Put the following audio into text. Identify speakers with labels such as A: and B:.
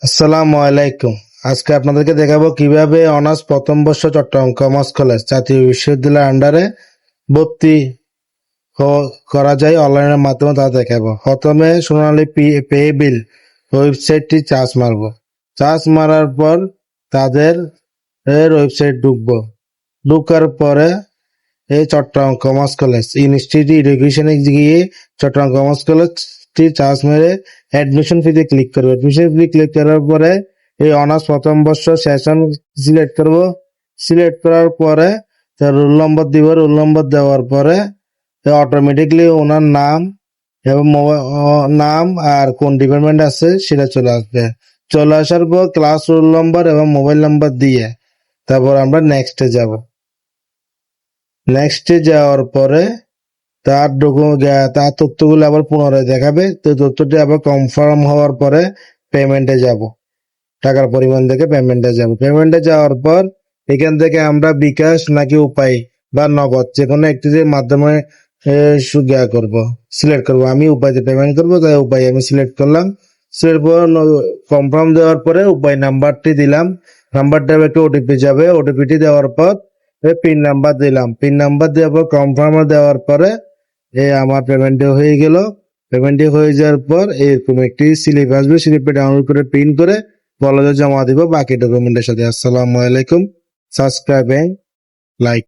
A: আসসালামু আলাইকুম। আজকে আপনাদেরকে দেখাবো কিভাবে অনার্স প্রথম বর্ষ চট্টগ্রাম কমার্স কলেজ জাতীয় বিশ্ববিদ্যালয়ের আন্ডারে ভর্তি করা যায় অনলাইনের মাধ্যমে তা দেখাবো। প্রথমে সোনালী পে বিল ওয়েবসাইটটি চার্জ মারবো। চার্জ মারার পর তাদের ওয়েবসাইট ঢুকবো। ঢুকার পরে এই চট্টগ্রাম কমার্স কলেজ ইনস্টিটিউট এডুকেশনে গিয়ে চট্টগ্রাম কমার্স কলেজটি চার্জ মেরে অ্যাডমিশন ফিতে ক্লিক করবো। অ্যাডমিশন ফি ক্লিক করার পরে এই অনার্স প্রথম বর্ষ সেশন সিলেক্ট করবো। সিলেক্ট করার পরে তার রোল নম্বর দিব। রোল নম্বর দেওয়ার পরে অটোমেটিকলি ওনার নাম এবং নাম আর কোন ডিপার্টমেন্ট আছে সেটা চলে আসবে। চলে আসার পর ক্লাস রোল নম্বর এবং মোবাইল নাম্বার দিয়ে তারপর আমরা নেক্সটে যাব। নেক্সটে যাওয়ার পরে তার তার তথ্যগুলো আবার পুনরায় দেখাবে। তো তথ্যটি আবার কনফার্ম হওয়ার পরে পেমেন্টে যাব। টাকার পরিমাণ দেখে পেমেন্টে যাব। পেমেন্টে যাওয়ার পর এখান থেকে আমরা বিকাশ নাকি উপায় বা নগদ যে কোনো একটির মাধ্যমে সিলেক্ট করব। আমি উপায়তে পেমেন্ট করব, তাই উপায় আমি সিলেক্ট করলাম। সিলেক্ট করে কনফার্ম দেওয়ার পরে উপায় নাম্বারটি দিলাম। নাম্বারটা একটা ওটিপি যাবে। ওটিপিটি দেওয়ার পর পিন নাম্বার দিলাম। পিন নাম্বার দেওয়ার পর কনফার্ম দেওয়ার পরে আমার পেমেন্টে হয়ে গেল। পেমেন্টটি হয়ে যাওয়ার পর এরকম একটি স্লিপ আসবে। স্লিপে ডাউনলোড করে প্রিন্ট করে কলেজে জমা দিব বাকি ডকুমেন্টের সাথে। আসসালামু আলাইকুম। Subscribe and like.